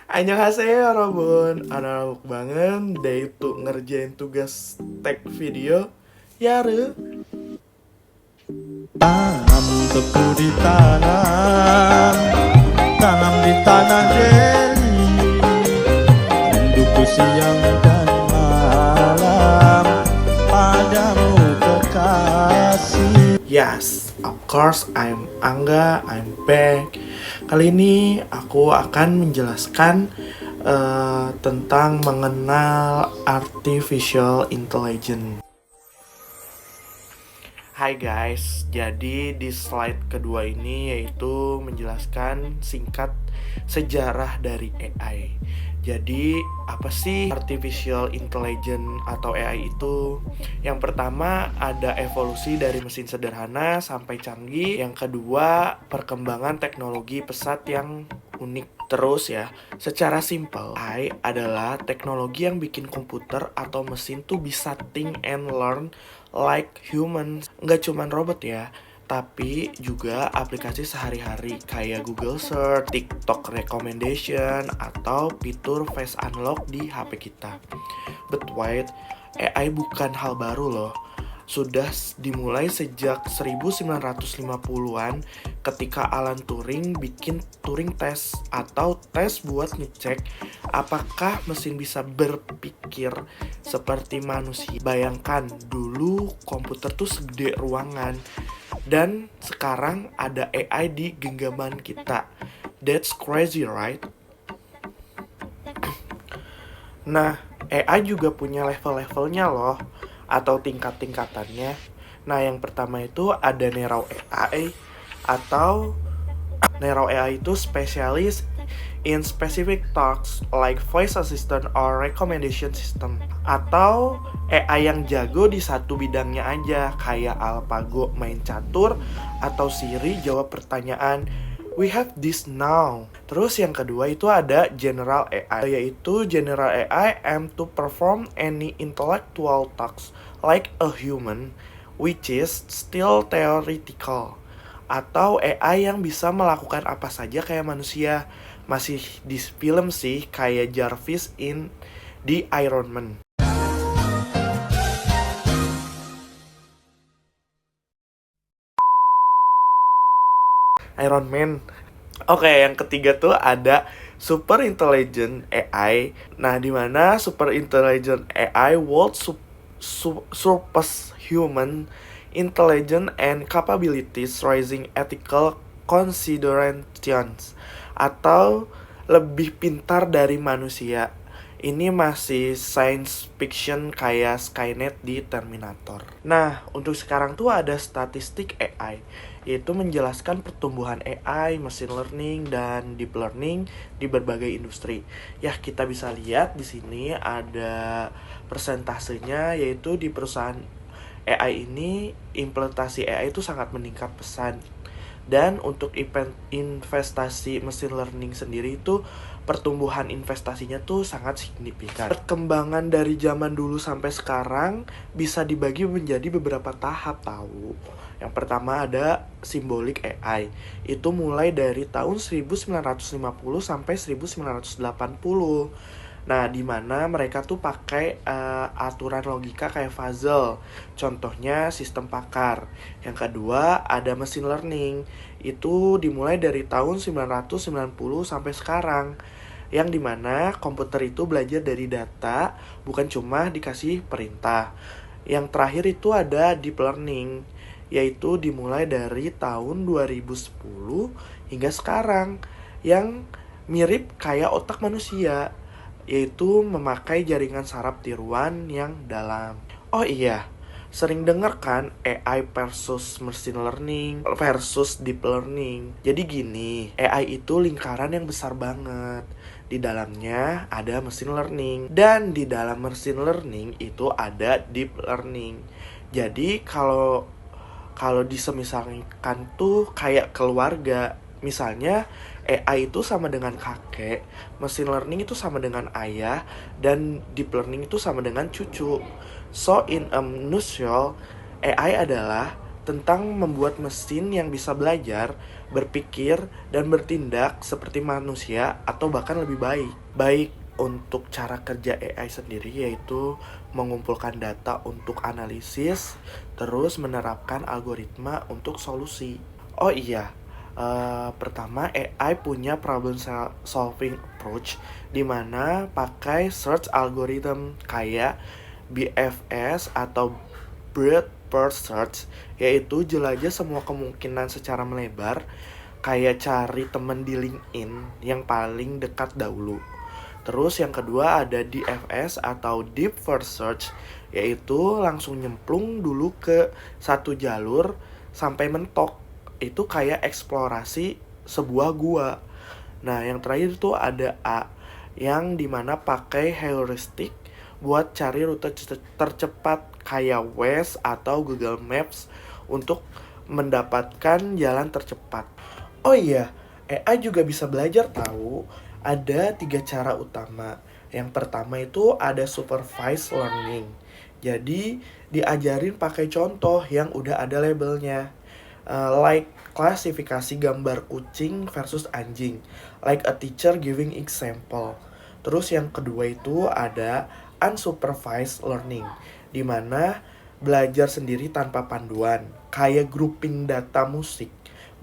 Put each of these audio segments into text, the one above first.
Annyeonghaseyo Robun, anak banget day itu ngerjain tugas tag video. Yaru. Tanam tebu di tanam, tanam di tanah jeli, rinduku siang dan malam padamu kekasih. Yes, of course I'm Angga, I'm back. Kali ini aku akan menjelaskan tentang mengenal artificial intelligence. Hai guys, jadi di slide kedua ini yaitu menjelaskan singkat sejarah dari AI. Jadi apa sih artificial intelligence atau AI itu? Yang pertama ada evolusi dari mesin sederhana sampai canggih. Yang kedua perkembangan teknologi pesat yang unik. Terus ya, secara simpel AI adalah teknologi yang bikin komputer atau mesin tuh bisa think and learn like humans. Nggak cuman robot ya, tapi juga aplikasi sehari-hari kayak Google Search, TikTok Recommendation, atau fitur Face Unlock di HP kita. But wait, AI bukan hal baru loh. Sudah dimulai sejak 1950-an ketika Alan Turing bikin Turing Test atau tes buat ngecek apakah mesin bisa berpikir seperti manusia. Bayangkan dulu komputer tuh segede ruangan dan sekarang ada AI di genggaman kita. That's crazy, right? Nah, AI juga punya level-levelnya loh, atau tingkat-tingkatannya. Nah, yang pertama itu ada Narrow AI, atau Narrow AI itu spesialis in specific tasks like voice assistant or recommendation system. Atau AI yang jago di satu bidangnya aja, kayak AlphaGo main catur, atau Siri jawab pertanyaan. We have this now. Terus yang kedua itu ada General AI, yaitu General AI aim to perform any intellectual tasks like a human, which is still theoretical. Atau AI yang bisa melakukan apa saja kayak manusia. Masih di film sih, kayak Jarvis di Iron Man. Iron Man. Oke, yang ketiga tuh ada Super Intelligent AI. Nah, di mana Super Intelligent AI world surpass human intelligence and capabilities, raising ethical considerations, atau lebih pintar dari manusia. Ini masih science fiction kayak Skynet di Terminator. Nah, untuk sekarang tuh ada statistik AI, yaitu menjelaskan pertumbuhan AI, machine learning, dan deep learning di berbagai industri. Ya, kita bisa lihat di sini ada persentasenya, yaitu di perusahaan AI ini, implementasi AI itu sangat meningkat pesat. Dan untuk investasi mesin learning sendiri itu pertumbuhan investasinya tuh sangat signifikan. Perkembangan dari zaman dulu sampai sekarang bisa dibagi menjadi beberapa tahap tahu. Yang pertama ada symbolic AI. Itu mulai dari tahun 1950 sampai 1980. Nah, di mana mereka tuh pakai aturan logika kayak puzzle. Contohnya sistem Pakar. Yang kedua, ada machine learning. Itu dimulai dari tahun 1990 sampai sekarang. Yang dimana komputer itu belajar dari data, bukan cuma dikasih perintah. Yang terakhir itu ada deep learning, yaitu dimulai dari tahun 2010 hingga sekarang. Yang mirip kayak otak manusia, yaitu memakai jaringan saraf tiruan yang dalam. Oh iya, sering dengar kan AI versus machine learning versus deep learning. Jadi gini, AI itu lingkaran yang besar banget. Di dalamnya ada machine learning, dan di dalam machine learning itu ada deep learning. Jadi kalau disemisalkan tuh kayak keluarga. Misalnya AI itu sama dengan kakek, machine learning itu sama dengan ayah, dan deep learning itu sama dengan cucu. So in a nutshell, AI adalah tentang membuat mesin yang bisa belajar, berpikir, dan bertindak seperti manusia atau bahkan lebih baik. Baik untuk cara kerja AI sendiri, yaitu mengumpulkan data untuk analisis, terus menerapkan algoritma untuk solusi. Oh iya, pertama AI punya problem solving approach, di mana pakai search algorithm kayak BFS atau Breadth First Search, yaitu jelajah semua kemungkinan secara melebar, kayak cari temen di LinkedIn yang paling dekat dahulu. Terus yang kedua ada DFS atau Deep First Search, yaitu langsung nyemplung dulu ke satu jalur sampai mentok. Itu kayak eksplorasi sebuah gua. Nah, yang terakhir tuh ada A, yang dimana pakai heuristik buat cari rute tercepat kayak Waze atau Google Maps untuk mendapatkan jalan tercepat. Oh iya, AI juga bisa belajar tahu. Ada 3 cara utama. Yang pertama itu ada supervised learning. Jadi diajarin pakai contoh yang udah ada labelnya. Like klasifikasi gambar kucing versus anjing, like a teacher giving example. Terus yang kedua itu ada unsupervised learning, di mana belajar sendiri tanpa panduan, kayak grouping data musik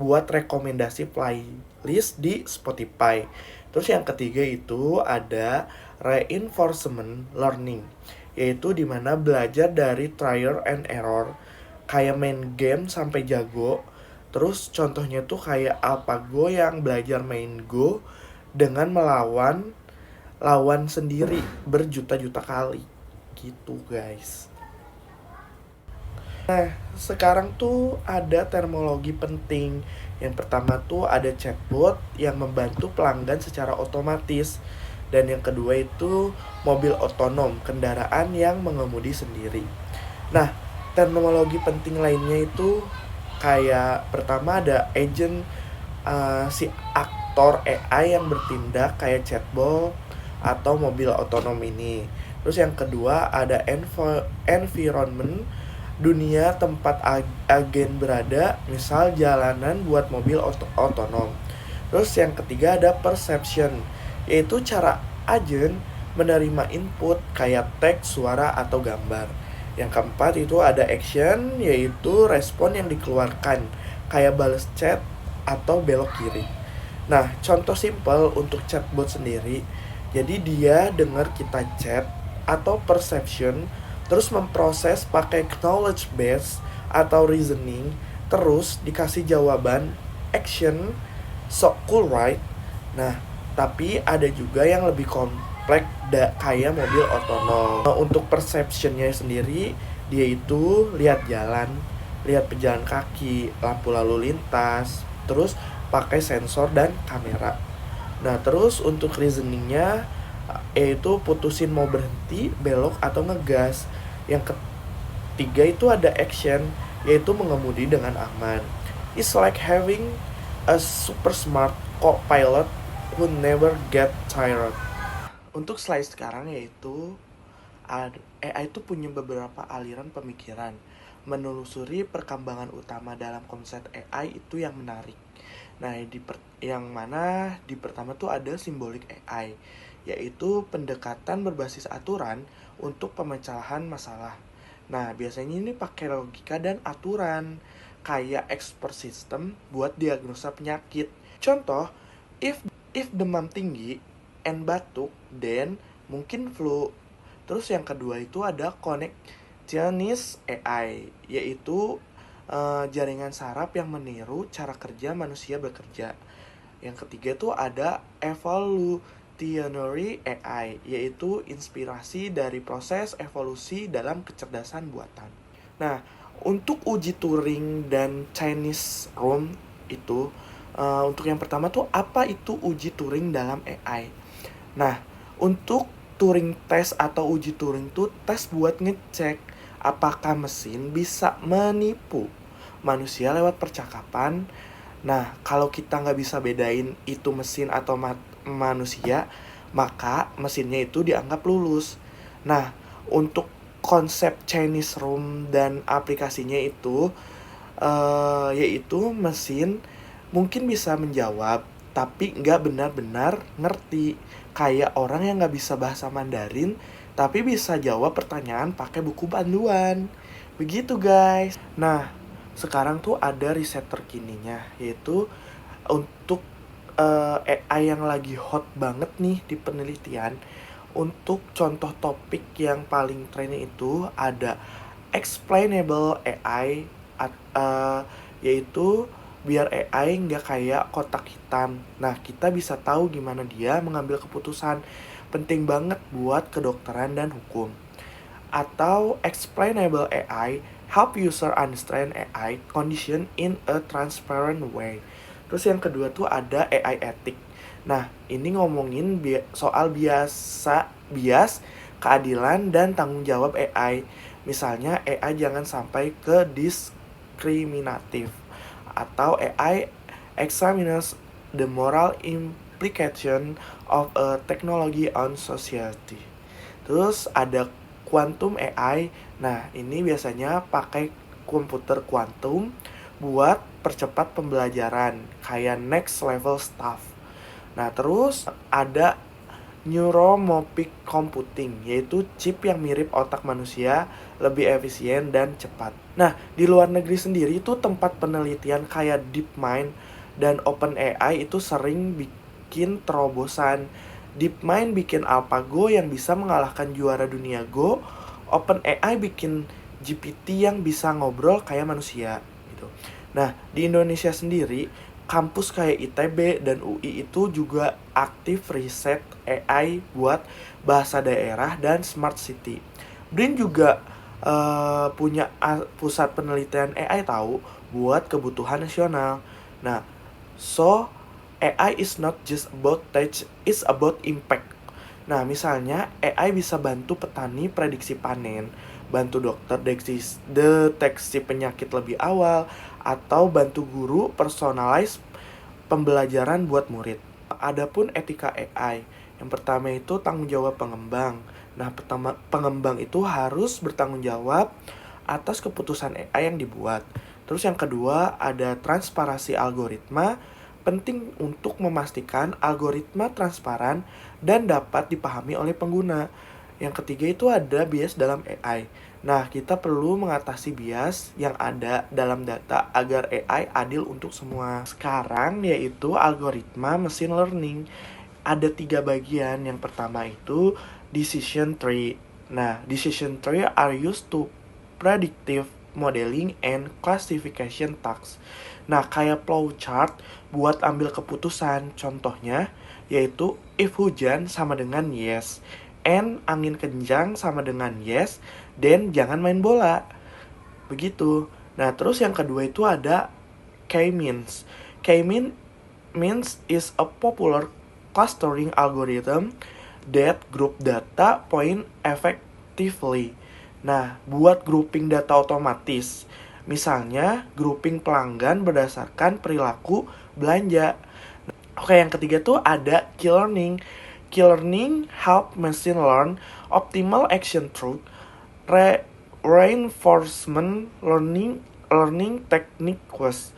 buat rekomendasi playlist di Spotify. Terus yang ketiga itu ada reinforcement learning, yaitu di mana belajar dari trial and error, kayak main game sampai jago. Terus contohnya tuh kayak AlphaGo yang belajar main Go dengan melawan lawan sendiri berjuta-juta kali. Gitu guys. Nah, sekarang tuh ada terminologi penting. Yang pertama tuh ada chatbot yang membantu pelanggan secara otomatis. Dan yang kedua itu mobil otonom, kendaraan yang mengemudi sendiri. Nah, terminologi penting lainnya itu kayak pertama ada agent, si aktor AI yang bertindak kayak chatbot atau mobil otonom ini. Terus yang kedua ada environment, dunia tempat agen berada, misal jalanan buat mobil otonom. Terus yang ketiga ada perception, yaitu cara agen menerima input kayak teks, suara, atau gambar. Yang keempat itu ada action, yaitu respon yang dikeluarkan kayak balas chat atau belok kiri. Nah, contoh simple untuk chatbot sendiri, jadi dia dengar kita chat atau perception, terus memproses pakai knowledge base atau reasoning, terus dikasih jawaban action, so cool right? Nah, tapi ada juga yang lebih kompleks kayak mobil otonom. Untuk perceptionnya sendiri, dia itu lihat jalan, lihat pejalan kaki, lampu lalu lintas, terus pakai sensor dan kamera. Nah, terus untuk reasoningnya, yaitu putusin mau berhenti, belok, atau ngegas. Yang ketiga itu ada action, yaitu mengemudi dengan aman. It's like having a super smart co-pilot who never get tired. Untuk slide sekarang yaitu AI itu punya beberapa aliran pemikiran. Menelusuri perkembangan utama dalam konsep AI itu yang menarik. Nah, yang mana di pertama tuh ada symbolic AI, yaitu pendekatan berbasis aturan untuk pemecahan masalah. Nah, biasanya ini pakai logika dan aturan, kayak expert system buat diagnosa penyakit. Contoh, if demam tinggi and batuk, then mungkin flu. Terus yang kedua itu ada connectionist AI, yaitu jaringan saraf yang meniru cara kerja manusia bekerja. Yang ketiga itu ada evolutionary AI, yaitu inspirasi dari proses evolusi dalam kecerdasan buatan. Nah, untuk uji Turing dan Chinese Room itu, untuk yang pertama tuh apa itu uji Turing dalam AI? Nah, untuk Turing test atau uji Turing tuh tes buat ngecek apakah mesin bisa menipu manusia lewat percakapan. Nah, kalau kita nggak bisa bedain itu mesin atau manusia, maka mesinnya itu dianggap lulus. Nah, untuk konsep Chinese Room dan aplikasinya itu yaitu mesin mungkin bisa menjawab, tapi nggak benar-benar ngerti. Kayak orang yang nggak bisa bahasa Mandarin, tapi bisa jawab pertanyaan pakai buku panduan. Begitu guys. Nah, sekarang tuh ada riset terkininya, yaitu untuk AI yang lagi hot banget nih di penelitian. Untuk contoh topik yang paling trending itu ada explainable AI, yaitu biar AI nggak kayak kotak hitam. Nah, kita bisa tahu gimana dia mengambil keputusan. Penting banget buat kedokteran dan hukum. Atau explainable AI, help user understand AI condition in a transparent way. Terus yang kedua tuh ada AI ethic. Nah, ini ngomongin soal bias, keadilan, dan tanggung jawab AI. Misalnya, AI jangan sampai ke diskriminatif. Atau AI examines the moral implication of a technology on society. Terus ada quantum AI. Nah, ini biasanya pakai komputer kuantum buat percepat pembelajaran, kayak next level stuff. Nah, terus ada neuromorphic computing, yaitu chip yang mirip otak manusia, lebih efisien dan cepat. Nah, di luar negeri sendiri itu tempat penelitian kayak DeepMind dan OpenAI itu sering bikin terobosan. DeepMind bikin AlphaGo yang bisa mengalahkan juara dunia Go. OpenAI bikin GPT yang bisa ngobrol kayak manusia gitu. Nah, di Indonesia sendiri, kampus kayak ITB dan UI itu juga aktif riset AI buat bahasa daerah dan smart city. BRIN juga punya pusat penelitian AI tahu buat kebutuhan nasional. Nah, so AI is not just about touch, it's about impact. Nah, misalnya AI bisa bantu petani prediksi panen, bantu dokter deteksi penyakit lebih awal, atau bantu guru personalize pembelajaran buat murid. Adapun etika AI, yang pertama itu tanggung jawab pengembang. Nah, pengembang itu harus bertanggung jawab atas keputusan AI yang dibuat. Terus yang kedua ada transparansi algoritma, penting untuk memastikan algoritma transparan dan dapat dipahami oleh pengguna. Yang ketiga itu ada bias dalam AI. Nah, kita perlu mengatasi bias yang ada dalam data agar AI adil untuk semua. Sekarang yaitu algoritma machine learning. Ada 3 bagian. Yang pertama itu decision tree. Nah, decision tree are used to predictive modeling and classification tasks. Nah, kayak flowchart buat ambil keputusan. Contohnya yaitu if hujan sama dengan yes, and angin kencang sama dengan yes, then jangan main bola. Begitu. Nah, terus yang kedua itu ada K-means. K-means is a popular clustering algorithm that group data point effectively. Nah, buat grouping data otomatis. Misalnya, grouping pelanggan berdasarkan perilaku belanja. Oke, yang ketiga tuh ada K-learning. K-learning help machine learn optimal action through reinforcement learning techniques.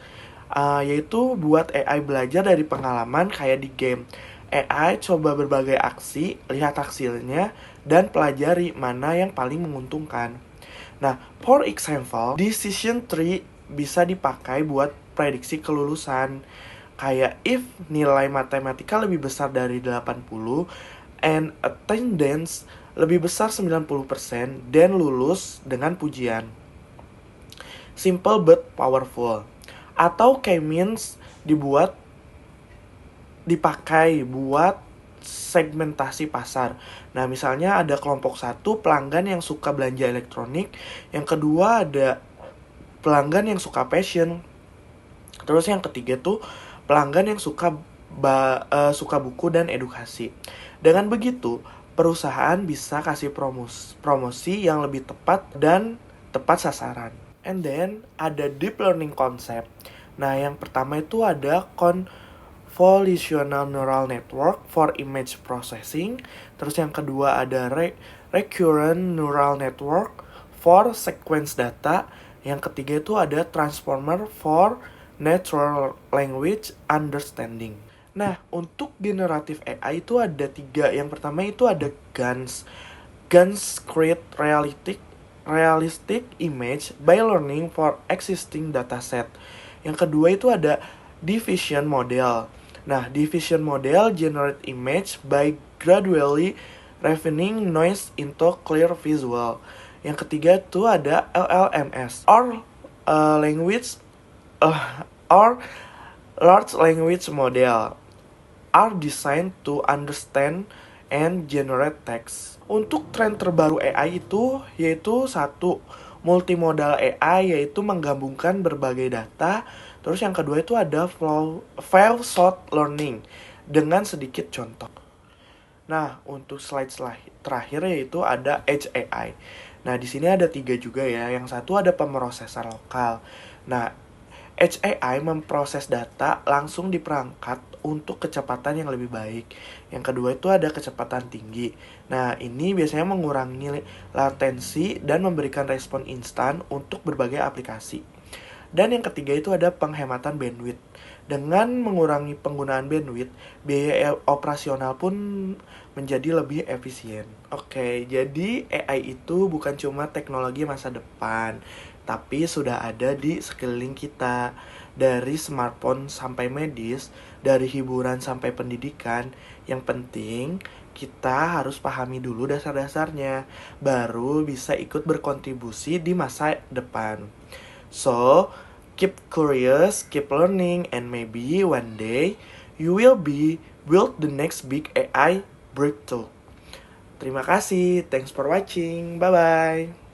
Yaitu buat AI belajar dari pengalaman kayak di game. AI coba berbagai aksi, lihat hasilnya, dan pelajari mana yang paling menguntungkan. Nah, for example, decision tree bisa dipakai buat prediksi kelulusan. Kayak if nilai matematika lebih besar dari 80 and attendance lebih besar 90% dan lulus dengan pujian. Simple but powerful. Atau K-means dipakai buat segmentasi pasar. Nah, misalnya ada kelompok 1 pelanggan yang suka belanja elektronik, yang kedua ada pelanggan yang suka fashion. Terus yang ketiga tuh pelanggan yang suka buku dan edukasi. Dengan begitu, perusahaan bisa kasih promosi yang lebih tepat dan tepat sasaran. And then ada deep learning concept. Nah, yang pertama itu ada convolutional neural network for image processing. Terus yang kedua ada recurrent neural network for sequence data. Yang ketiga itu ada Transformer for Natural Language Understanding. Nah, untuk generatif AI itu ada 3. Yang pertama itu ada GANs. GANs create realistic image by learning for existing dataset. Yang kedua itu ada diffusion model. Nah, diffusion model generate image by gradually refining noise into clear visual. Yang ketiga itu ada LLMS language or large language model are designed to understand and generate text. Untuk tren terbaru AI itu yaitu satu, multimodal AI, yaitu menggabungkan berbagai data. Terus yang kedua itu ada file sort learning dengan sedikit contoh. Nah, untuk slide terakhir yaitu ada Edge AI. Nah, di sini ada 3 juga ya. Yang satu ada pemrosesan lokal. Nah, Edge AI memproses data langsung di perangkat untuk kecepatan yang lebih baik. Yang kedua itu ada kecepatan tinggi. Nah, ini biasanya mengurangi latensi dan memberikan respon instan untuk berbagai aplikasi. Dan yang ketiga itu ada penghematan bandwidth. Dengan mengurangi penggunaan bandwidth, biaya operasional pun menjadi lebih efisien. Oke, jadi AI itu bukan cuma teknologi masa depan, tapi sudah ada di sekeliling kita. Dari smartphone sampai medis, dari hiburan sampai pendidikan. Yang penting kita harus pahami dulu dasar-dasarnya, baru bisa ikut berkontribusi di masa depan. So, keep curious, keep learning, and maybe one day you will build the next big AI breakthrough. Terima kasih, thanks for watching, bye-bye.